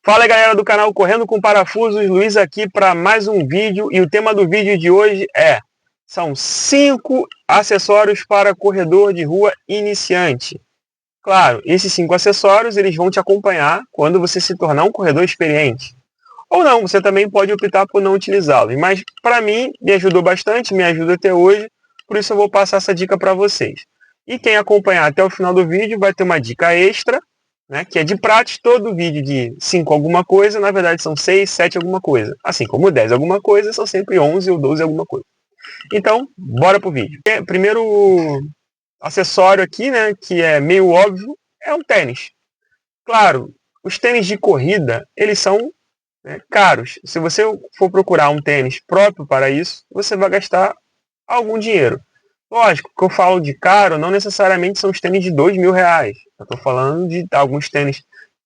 Fala aí, galera do canal Correndo com Parafusos, Luiz aqui para mais um vídeo, e o tema do vídeo de hoje são 5 acessórios para corredor de rua iniciante. Claro, esses 5 acessórios eles vão te acompanhar quando você se tornar um corredor experiente. Ou não, você também pode optar por não utilizá-los, mas para mim me ajudou bastante, me ajuda até hoje, por isso eu vou passar essa dica para vocês. E quem acompanhar até o final do vídeo vai ter uma dica extra, né, que é de praxe. Todo vídeo de 5 alguma coisa, na verdade são 6, 7 alguma coisa. Assim como 10 alguma coisa, são sempre 11 ou 12 alguma coisa. Então, bora pro vídeo. Primeiro acessório aqui, né, que é meio óbvio, é um tênis. Claro, os tênis de corrida, eles são caros. Se você for procurar um tênis próprio para isso, você vai gastar algum dinheiro. Lógico, que eu falo de caro, não necessariamente são os tênis de R$ 2.000. Eu estou falando de alguns tênis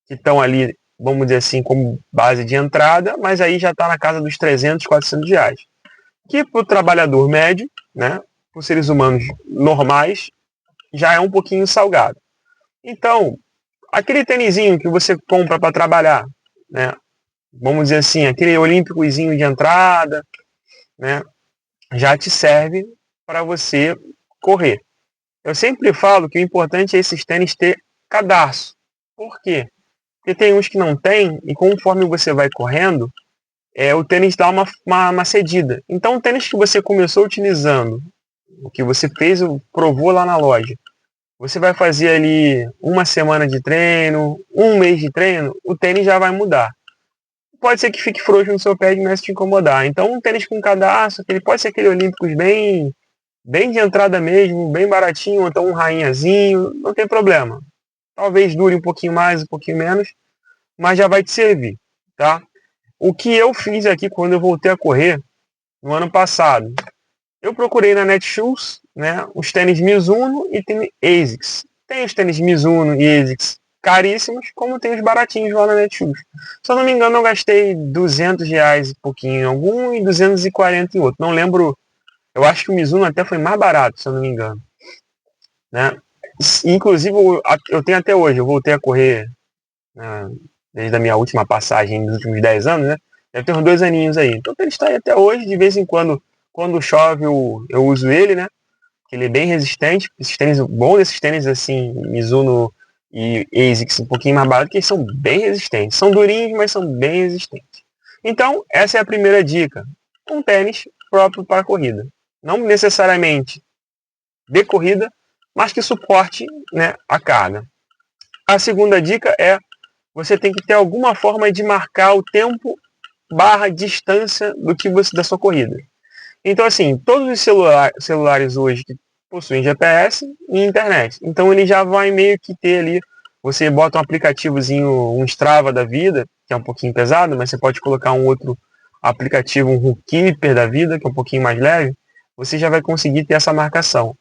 que estão ali, vamos dizer assim, como base de entrada, mas aí já está na casa dos R$ 300, R$ 400. Que para o trabalhador médio, né, para os seres humanos normais, já é um pouquinho salgado. Então, aquele tênisinho que você compra para trabalhar, né, vamos dizer assim, aquele olímpicozinho de entrada, né, já te serve para você correr. Eu sempre falo que o importante é esses tênis ter cadarço. Por quê? Porque tem uns que não tem, e conforme você vai correndo, o tênis dá uma cedida. Então, o tênis que você começou utilizando, o que você fez, provou lá na loja, você vai fazer ali uma semana de treino, um mês de treino, o tênis já vai mudar. Pode ser que fique frouxo no seu pé e comece a te incomodar. Então, um tênis com cadarço, ele pode ser aquele Olímpicos bem de entrada mesmo, bem baratinho, ou então um rainhazinho, não tem problema. Talvez dure um pouquinho mais, um pouquinho menos, mas já vai te servir, tá? O que eu fiz aqui quando eu voltei a correr no ano passado, eu procurei na Netshoes, né, os tênis Mizuno e tênis ASICS. Tem os tênis Mizuno e ASICS caríssimos, como tem os baratinhos lá na Netshoes. Se eu não me engano, eu gastei R$ 200 e pouquinho em algum e 240 em outro. Não lembro. Eu acho que o Mizuno até foi mais barato, se eu não me engano, né? Inclusive, eu tenho até hoje, eu voltei a correr, né, desde a minha última passagem, nos últimos 10 anos, né? Deve ter uns 2 aninhos aí. Então ele está aí até hoje, de vez em quando chove, eu uso ele, né? Ele é bem resistente. Esses tênis, o bom desses tênis, assim, Mizuno e ASICS, um pouquinho mais barato, que eles são bem resistentes. São durinhos, mas são bem resistentes. Então, essa é a primeira dica. Um tênis próprio para a corrida. Não necessariamente de corrida, mas que suporte, né, a carga. A segunda dica é: você tem que ter alguma forma de marcar o tempo barra distância da sua corrida. Então, assim, todos os celulares hoje que possuem GPS e internet. Então, ele já vai meio que ter ali, você bota um aplicativozinho, um Strava da vida, que é um pouquinho pesado, mas você pode colocar um outro aplicativo, um Runkeeper da vida, que é um pouquinho mais leve, você já vai conseguir ter essa marcação.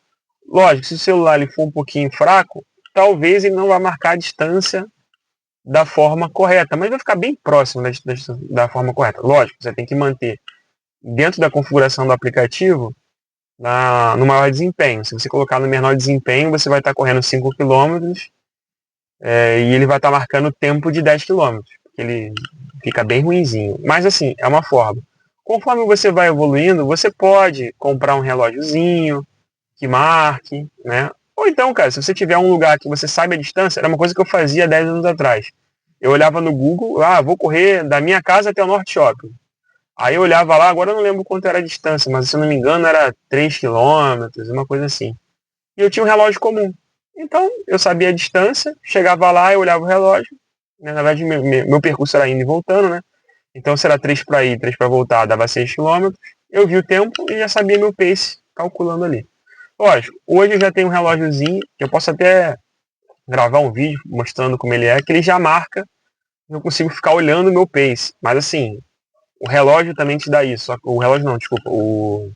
Lógico, se o celular ele for um pouquinho fraco, talvez ele não vá marcar a distância da forma correta, mas vai ficar bem próximo da forma correta. Lógico, você tem que manter dentro da configuração do aplicativo no maior desempenho. Se você colocar no menor desempenho, você vai estar correndo 5 quilômetros e ele vai estar marcando o tempo de 10 quilômetros, porque ele fica bem ruinzinho. Mas assim, é uma forma. Conforme você vai evoluindo, você pode comprar um relógiozinho que marque, né? Ou então, cara, se você tiver um lugar que você sabe a distância, era uma coisa que eu fazia 10 anos atrás. Eu olhava no Google, vou correr da minha casa até o Norte Shopping. Aí eu olhava lá, agora eu não lembro quanto era a distância, mas se eu não me engano era 3 quilômetros, uma coisa assim. E eu tinha um relógio comum. Então eu sabia a distância, chegava lá, eu olhava o relógio, né? Na verdade meu percurso era indo e voltando, né? Então se era 3 para ir, 3 para voltar, dava 6 quilômetros. Eu vi o tempo e já sabia meu pace calculando ali. Lógico, hoje eu já tenho um relógiozinho, que eu posso até gravar um vídeo mostrando como ele é, que ele já marca, eu consigo ficar olhando o meu pace. Mas assim, o relógio também te dá isso. O relógio não, desculpa. O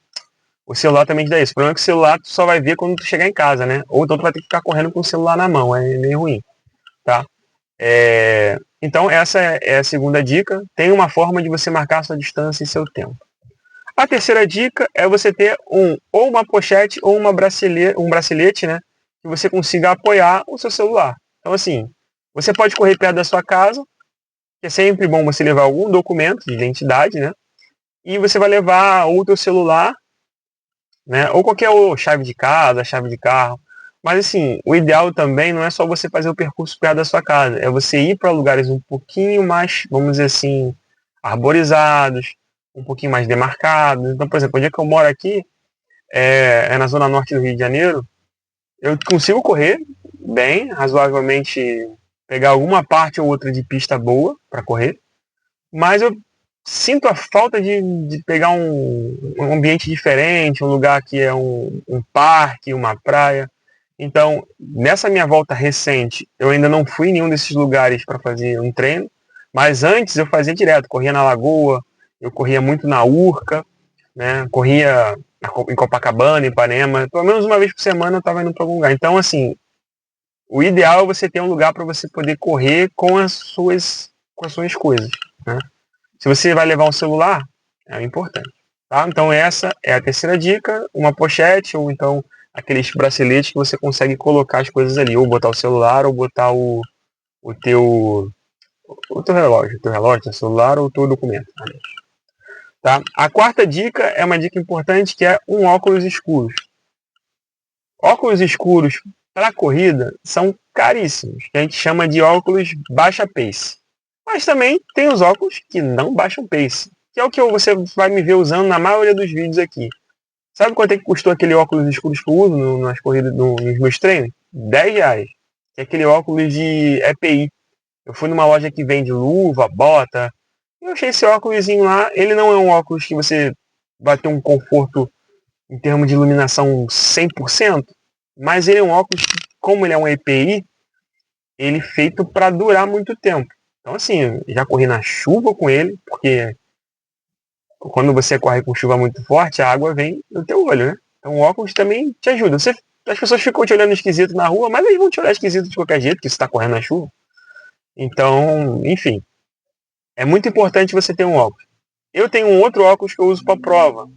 celular também te dá isso. O problema é que o celular tu só vai ver quando tu chegar em casa, né? Ou então tu vai ter que ficar correndo com o celular na mão. É meio ruim, tá? Então essa é a segunda dica. Tem uma forma de você marcar a sua distância e seu tempo. A terceira dica é você ter ou uma pochete ou um bracelete, né? Que você consiga apoiar o seu celular. Então assim, você pode correr perto da sua casa, É sempre bom você levar algum documento de identidade, né? E você vai levar ou o teu celular, né? Ou qualquer chave de casa, chave de carro. Mas assim, o ideal também não é só você fazer o percurso perto da sua casa, é você ir para lugares um pouquinho mais, vamos dizer assim, arborizados, um pouquinho mais demarcados. Então, por exemplo, onde é que eu moro aqui, é na zona norte do Rio de Janeiro, eu consigo correr bem, razoavelmente, pegar alguma parte ou outra de pista boa para correr, mas eu sinto a falta de pegar um ambiente diferente, um lugar que é um parque, uma praia. Então, nessa minha volta recente, eu ainda não fui em nenhum desses lugares para fazer um treino, mas antes eu fazia direto, corria na Lagoa, eu corria muito na Urca, né? Corria em Copacabana, em Ipanema, pelo menos uma vez por semana eu estava indo para algum lugar. Então, assim, o ideal é você ter um lugar para você poder correr com as suas coisas, né? Se você vai levar um celular, é importante. Tá? Então essa é a terceira dica, uma pochete ou então aqueles braceletes que você consegue colocar as coisas ali, ou botar o celular ou botar o teu relógio, teu celular ou o teu documento. Tá? A quarta dica é uma dica importante que é um óculos escuros. Óculos escuros para corrida são caríssimos, que a gente chama de óculos baixa pace. Mas também tem os óculos que não baixam pace, que é o que você vai me ver usando na maioria dos vídeos aqui. Sabe quanto é que custou aquele óculos escuros que eu uso nas corridas, nos meus treinos? R$ 10. Que é aquele óculos de EPI. Eu fui numa loja que vende luva, bota. E eu achei esse óculosinho lá. Ele não é um óculos que você vai ter um conforto em termos de iluminação 100%, mas ele é um óculos que, como ele é um EPI, ele é feito para durar muito tempo. Então, assim, já corri na chuva com ele, porque quando você corre com chuva muito forte, a água vem no teu olho, né? Então o óculos também te ajuda. As pessoas ficam te olhando esquisito na rua, mas eles vão te olhar esquisito de qualquer jeito, porque você está correndo na chuva. Então, enfim, é muito importante você ter um óculos. Eu tenho um outro óculos que eu uso para prova,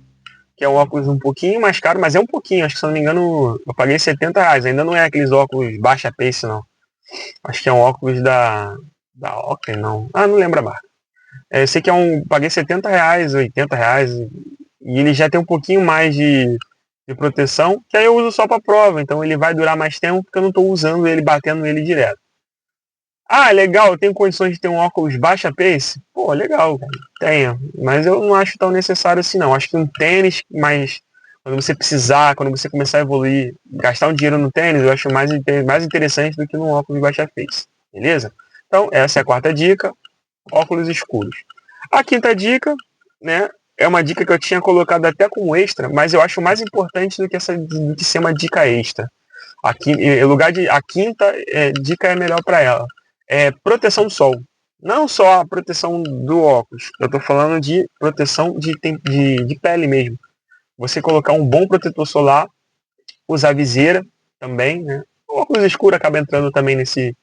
que é um óculos um pouquinho mais caro, mas é um pouquinho, acho que se não me engano, eu paguei R$ 70, ainda não é aqueles óculos baixa pace, não. Acho que é um óculos da Oakley, não. Ah, não lembro a marca. Eu sei que paguei R$ 70, R$ 80, e ele já tem um pouquinho mais de proteção, que aí eu uso só para prova, então ele vai durar mais tempo porque eu não estou usando ele, batendo nele direto. Ah, legal, eu tenho condições de ter um óculos baixa pace? Pô, legal, cara, tenho, mas eu não acho tão necessário assim não. Acho que um tênis, mas quando você precisar, quando você começar a evoluir, gastar um dinheiro no tênis, eu acho mais interessante do que num óculos baixa pace, beleza? Então, essa é a quarta dica, óculos escuros. A quinta dica, né, é uma dica que eu tinha colocado até como extra, mas eu acho mais importante do que ser uma dica extra. Aqui, em lugar de a quinta dica é melhor para ela. É proteção do sol. Não só a proteção do óculos. Eu estou falando de proteção de pele mesmo. Você colocar um bom protetor solar, usar viseira também, né? O óculos escuro acaba entrando também nesse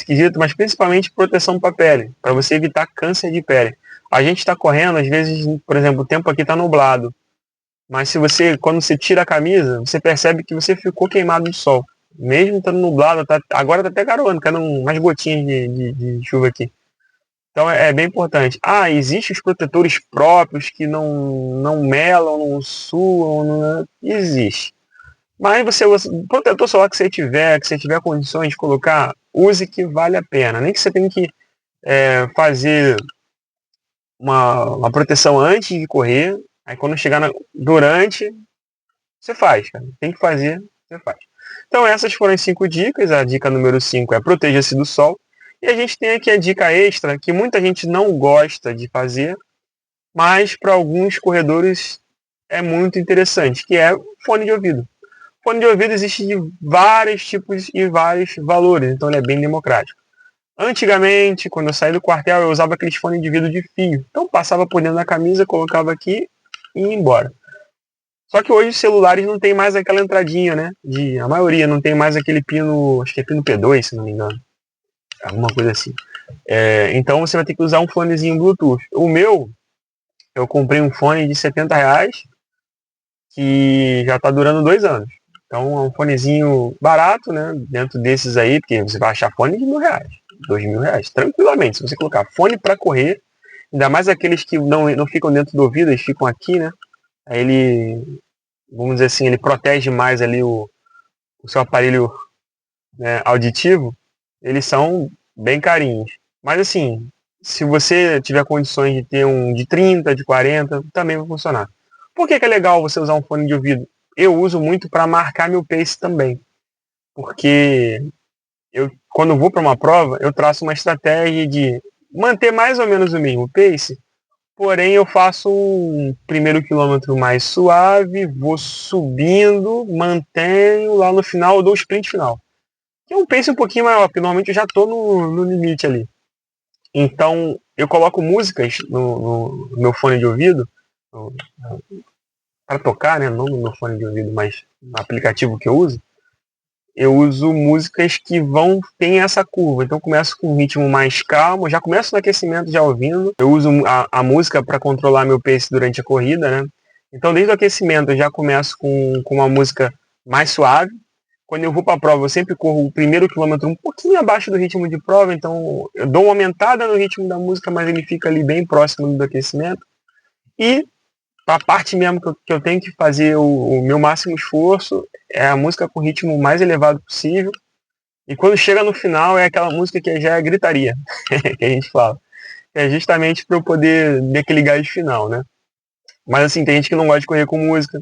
quesito, mas principalmente proteção para a pele, para você evitar câncer de pele. A gente está correndo, às vezes, por exemplo, o tempo aqui está nublado, mas quando você tira a camisa, você percebe que você ficou queimado no sol. Mesmo estando nublado, agora está até garoando, caindo umas gotinhas de chuva aqui. Então é bem importante. Ah, existem os protetores próprios que não melam, não suam, existe. Mas o protetor solar que você tiver condições de colocar, use que vale a pena. Nem que você tenha que fazer uma proteção antes de correr, aí quando chegar durante, você faz, cara. Tem que fazer, você faz. Então essas foram as 5 dicas. A dica número 5 é proteja-se do sol. E a gente tem aqui a dica extra, que muita gente não gosta de fazer, mas para alguns corredores é muito interessante, que é fone de ouvido. Fone de ouvido existe de vários tipos e vários valores, então ele é bem democrático. Antigamente, quando eu saí do quartel, eu usava aqueles fones de ouvido de fio. Então passava por dentro da camisa, colocava aqui e ia embora. Só que hoje os celulares não tem mais aquela entradinha, né? A maioria não tem mais aquele pino, acho que é pino P2, se não me engano. Alguma coisa assim. Então você vai ter que usar um fonezinho Bluetooth. O meu, eu comprei um fone de R$ 70, que já está durando 2 anos. Então é um fonezinho barato, né? Dentro desses aí, porque você vai achar fone de R$ 1.000. R$ 2.000, tranquilamente. Se você colocar fone para correr, ainda mais aqueles que não ficam dentro do ouvido, eles ficam aqui, né? Aí ele, vamos dizer assim, ele protege mais ali o seu aparelho, né, auditivo. Eles são bem carinhos. Mas assim, se você tiver condições de ter um de 30, de 40, também vai funcionar. Por que é legal você usar um fone de ouvido? Eu uso muito para marcar meu pace também. Porque quando eu vou para uma prova, eu traço uma estratégia de manter mais ou menos o mesmo pace, porém eu faço um primeiro quilômetro mais suave, vou subindo, mantenho, lá no final eu dou o sprint final. Que é um pace um pouquinho maior, porque normalmente eu já estou no limite ali. Então eu coloco músicas no meu fone de ouvido, para tocar, né? Não no meu fone de ouvido, mas no aplicativo que eu uso músicas que tem essa curva. Então eu começo com um ritmo mais calmo, já começo no aquecimento já ouvindo. Eu uso a música para controlar meu pace durante a corrida, né? Então desde o aquecimento eu já começo com uma música mais suave. Quando eu vou para a prova, eu sempre corro o primeiro quilômetro um pouquinho abaixo do ritmo de prova, então eu dou uma aumentada no ritmo da música, mas ele fica ali bem próximo do aquecimento. E a parte mesmo que eu tenho que fazer o meu máximo esforço é a música com o ritmo mais elevado possível. E quando chega no final é aquela música que já é gritaria, que a gente fala. É justamente para eu poder dar aquele gás final, né? Mas assim, tem gente que não gosta de correr com música.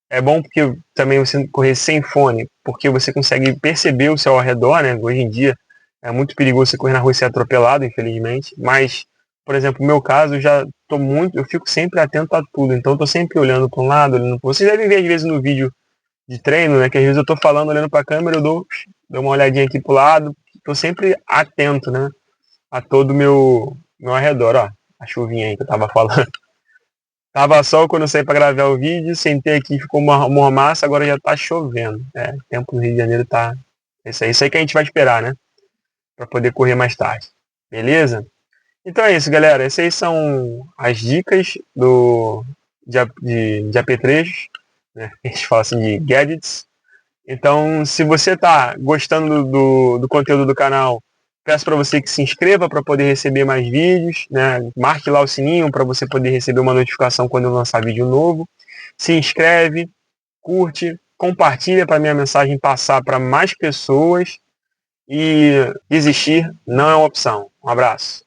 É bom porque também você correr sem fone, porque você consegue perceber o seu ao redor, né? Hoje em dia é muito perigoso você correr na rua e ser atropelado, infelizmente. Mas, por exemplo, no meu caso, eu fico sempre atento a tudo. Então eu tô sempre olhando para um lado, olhando para. Vocês devem ver às vezes no vídeo de treino, né? Que às vezes eu tô falando, olhando para a câmera, eu dou uma olhadinha aqui pro lado. Tô sempre atento, né? A todo o meu ao redor, ó. A chuvinha aí que eu tava falando. Tava sol quando eu saí para gravar o vídeo, sentei aqui, ficou uma mormaça, agora já tá chovendo. O tempo no Rio de Janeiro tá. Isso aí que a gente vai esperar, né? Para poder correr mais tarde. Beleza? Então é isso, galera. Essas aí são as dicas de apetrechos, né? A gente fala assim de gadgets. Então, se você tá gostando do conteúdo do canal, peço para você que se inscreva para poder receber mais vídeos, né? Marque lá o sininho para você poder receber uma notificação quando eu lançar vídeo novo. Se inscreve, curte, compartilha para minha mensagem passar para mais pessoas. E desistir não é uma opção. Um abraço.